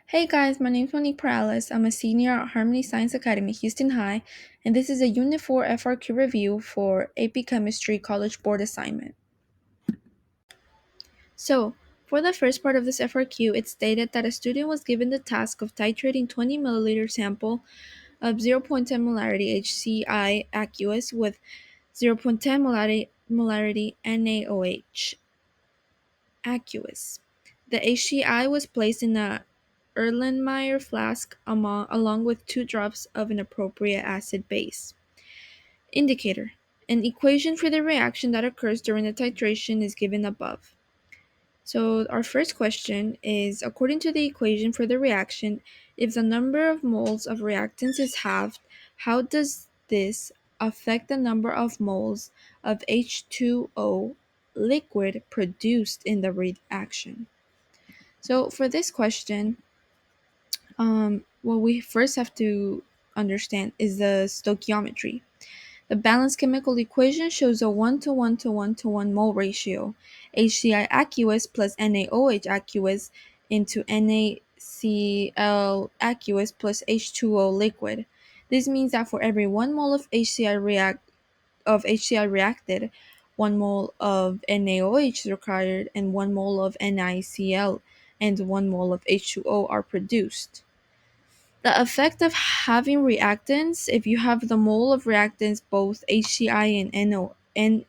Hey guys, my name is Monique Perales. I'm a senior at Harmony Science Academy, Houston High, and this is a Unit 4 FRQ review for AP Chemistry College Board assignment. So, for the first part of this FRQ, it stated that a student was given the task of titrating 20 milliliter sample of 0.10 molarity HCl aqueous with 0.10 molarity NaOH aqueous. The HCl was placed in a Erlenmeyer flask along with 2 drops of an appropriate acid base. Indicator. An equation for the reaction that occurs during the titration is given above. So our first question is, according to the equation for the reaction, if the number of moles of reactants is halved, how does this affect the number of moles of H2O liquid produced in the reaction? So for this question, what we first have to understand is the stoichiometry. The balanced chemical equation shows a 1 to 1 to 1 to 1 mole ratio. HCl aqueous plus NaOH aqueous into NaCl aqueous plus H2O liquid. This means that for every 1 mole of HCl reacted, 1 mole of NaOH is required and 1 mole of NaCl and 1 mole of H2O are produced. The effect of having reactants, if you have the mole of reactants, both HCl and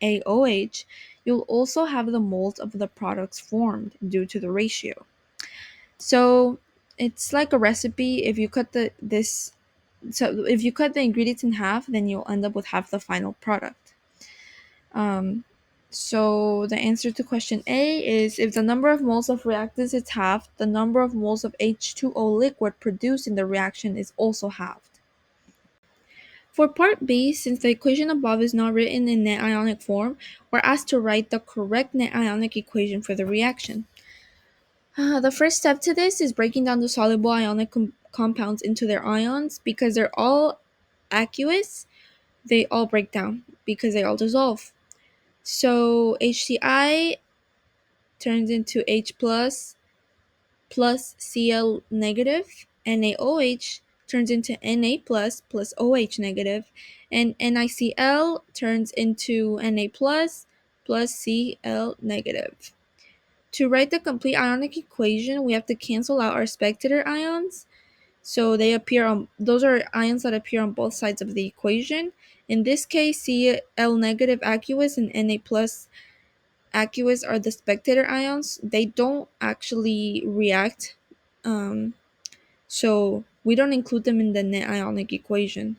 NaOH, you'll also have the moles of the products formed due to the ratio. So it's like a recipe. If you cut the ingredients in half, then you'll end up with half the final product. So the answer to question A is, if the number of moles of reactants is halved, the number of moles of H2O liquid produced in the reaction is also halved. For part B, since the equation above is not written in net ionic form, we're asked to write the correct net ionic equation for the reaction. The first step to this is breaking down the soluble ionic compounds into their ions. Because they're all aqueous, they all break down because they all dissolve. So HCl turns into H plus Cl negative, NaOH turns into Na plus OH negative, and NiCl turns into Na plus Cl negative. To write the complete ionic equation, we have to cancel out our spectator ions. So those are ions that appear on both sides of the equation. In this case, Cl negative aqueous and Na plus aqueous are the spectator ions. They don't actually react, so we don't include them in the net ionic equation.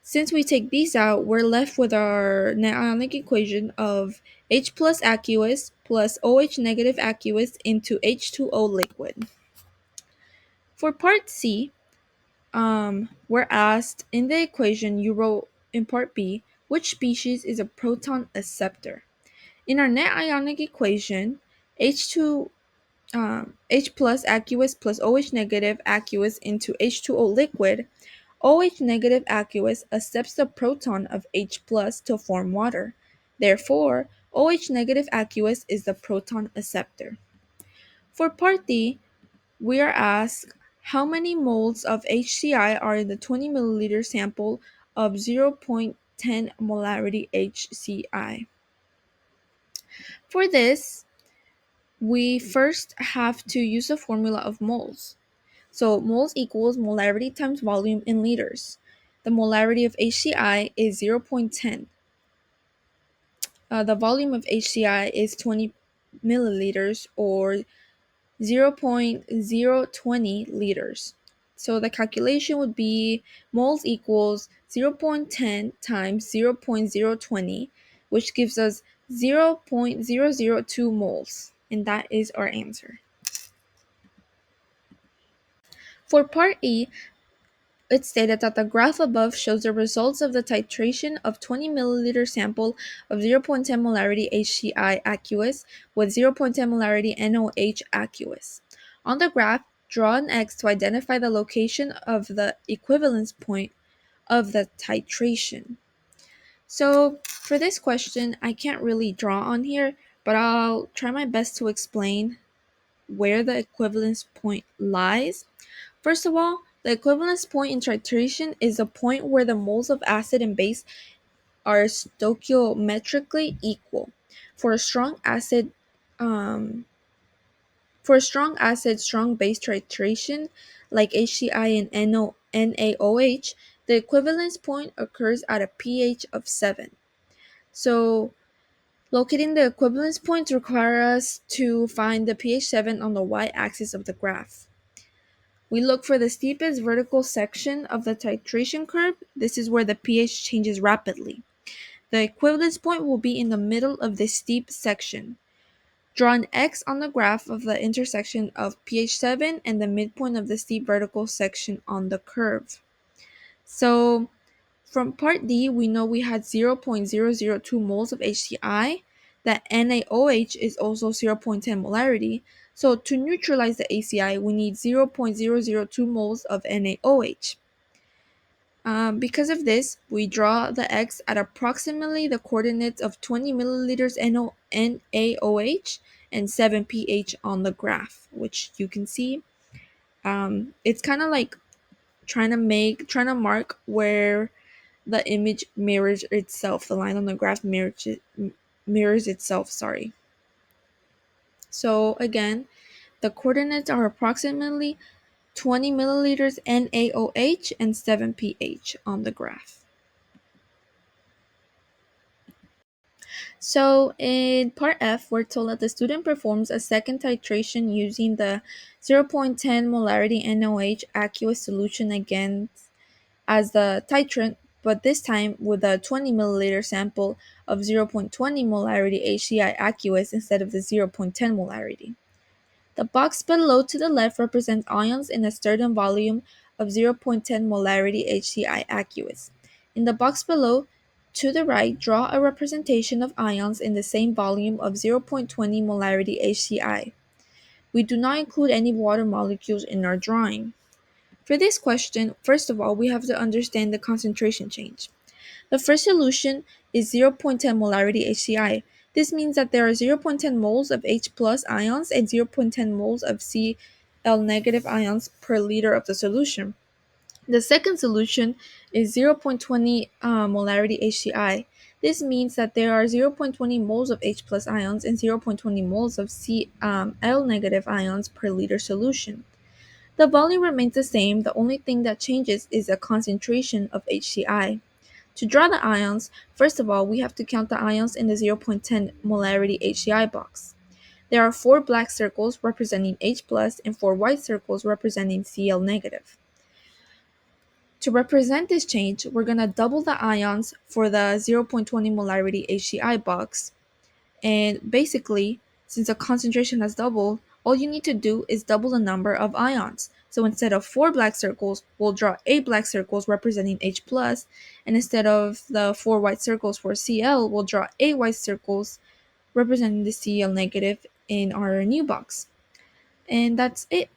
Since we take these out, we're left with our net ionic equation of H plus aqueous plus OH negative aqueous into H2O liquid. For part C, we're asked, in the equation you wrote in part B, which species is a proton acceptor? In our net ionic equation, H plus aqueous plus OH negative aqueous into H2O liquid, OH negative aqueous accepts the proton of H plus to form water. Therefore, OH negative aqueous is the proton acceptor. For part D, we are asked how many moles of HCl are in the 20 milliliter sample of 0.10 molarity HCl. For this, we first have to use the formula of moles. So moles equals molarity times volume in liters. The molarity of HCl is 0.10. The volume of HCl is 20 milliliters or 0.020 liters. So the calculation would be moles equals 0.10 times 0.020, which gives us 0.002 moles. And that is our answer. For part E, it stated that the graph above shows the results of the titration of 20 milliliter sample of 0.10 molarity HCl aqueous with 0.10 molarity NaOH aqueous. On the graph, draw an X to identify the location of the equivalence point of the titration. So for this question, I can't really draw on here, but I'll try my best to explain. where the equivalence point lies. First of all, the equivalence point in titration is a point where the moles of acid and base are stoichiometrically equal. For a strong acid, um, strong base titration like HCI and NaOH, the equivalence point occurs at a pH of 7. So, locating the equivalence points require us to find the pH 7 on the y-axis of the graph. We look for the steepest vertical section of the titration curve. This is where the pH changes rapidly. The equivalence point will be in the middle of this steep section. Draw an X on the graph of the intersection of pH 7 and the midpoint of the steep vertical section on the curve. So from part D, we know we had 0.002 moles of HCI, that NaOH is also 0.10 molarity. So to neutralize the ACI, we need 0.002 moles of NaOH. Because of this, we draw the X at approximately the coordinates of 20 milliliters NaOH and 7 pH on the graph, which you can see. It's kind of like trying to mark where the image mirrors itself. The line on the graph mirrors itself. Sorry. So again, the coordinates are approximately 20 milliliters NaOH and 7 pH on the graph. So in part F, we're told that the student performs a second titration using the 0.10 molarity NaOH aqueous solution again as the titrant, but this time with a 20 milliliter sample of 0.20 molarity HCI aqueous instead of the 0.10 molarity. The box below to the left represents ions in a certain volume of 0.10 molarity HCI aqueous. In the box below to the right, draw a representation of ions in the same volume of 0.20 molarity HCI. We do not include any water molecules in our drawing. For this question, first of all, we have to understand the concentration change. The first solution is 0.10 molarity HCI. This means that there are 0.10 moles of H plus ions and 0.10 moles of Cl negative ions per liter of the solution. The second solution is 0.20 molarity HCI. This means that there are 0.20 moles of H plus ions and 0.20 moles of Cl negative ions per liter solution. The volume remains the same, the only thing that changes is the concentration of HCI. To draw the ions, first of all, we have to count the ions in the 0.10 molarity HCI box. There are 4 black circles representing H plus and 4 white circles representing Cl negative. To represent this change, we're going to double the ions for the 0.20 molarity HCI box. And basically, since the concentration has doubled, all you need to do is double the number of ions. So instead of 4 black circles, we'll draw 8 black circles representing H+, and instead of the 4 white circles for Cl, we'll draw 8 white circles representing the Cl negative in our new box. And that's it.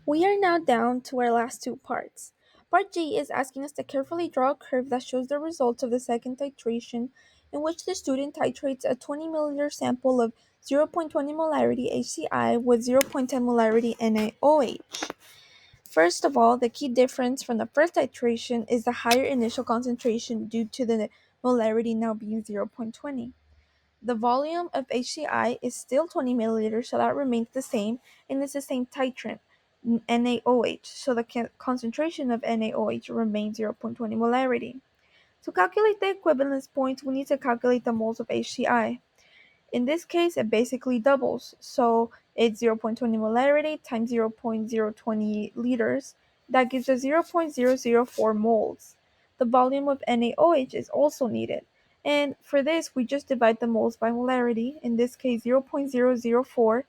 We are now down to our last two parts. Part G is asking us to carefully draw a curve that shows the results of the second titration, in which the student titrates a 20 milliliter sample of 0.20 molarity HCI with 0.10 molarity NaOH. First of all, the key difference from the first titration is the higher initial concentration due to the molarity now being 0.20. The volume of HCI is still 20 milliliters, so that remains the same, and it's the same titrant, NaOH, so the concentration of NaOH remains 0.20 molarity. To calculate the equivalence points, we need to calculate the moles of HCI. In this case, it basically doubles, so it's 0.20 molarity times 0.020 liters. That gives us 0.004 moles. The volume of NaOH is also needed. And for this, we just divide the moles by molarity, in this case 0.004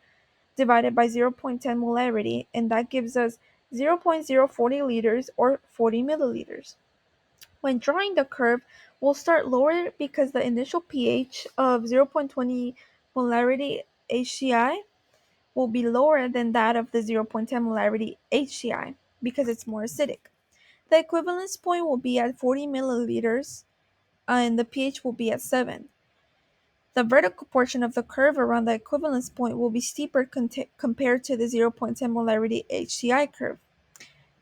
divided by 0.10 molarity, and that gives us 0.040 liters or 40 milliliters. When drawing the curve, we'll start lower because the initial pH of 0.20 molarity HCI will be lower than that of the 0.10 molarity HCI because it's more acidic. The equivalence point will be at 40 milliliters and the pH will be at 7. The vertical portion of the curve around the equivalence point will be steeper compared to the 0.10 molarity HCI curve.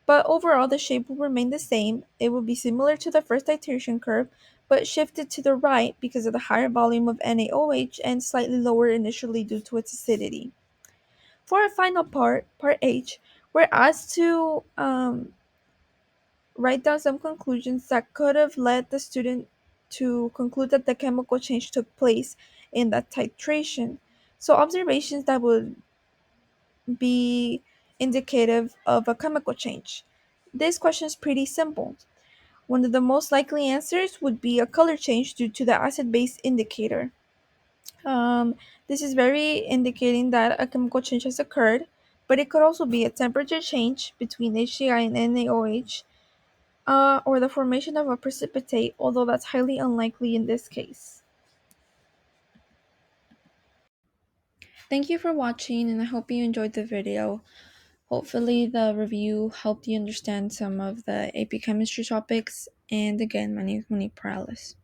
But overall, the shape will remain the same. It will be similar to the first titration curve, but shifted to the right because of the higher volume of NaOH and slightly lower initially due to its acidity. For our final part, part H, we're asked to write down some conclusions that could have led the student to conclude that the chemical change took place in that titration. So observations that would be indicative of a chemical change. This question is pretty simple. One of the most likely answers would be a color change due to the acid-base indicator. Um, this is very indicating that a chemical change has occurred, but it could also be a temperature change between HCI and NaOH, or the formation of a precipitate, although that's highly unlikely in this case. Thank you for watching, and I hope you enjoyed the video. Hopefully the review helped you understand some of the AP chemistry topics. And again, my name is Monique Perales.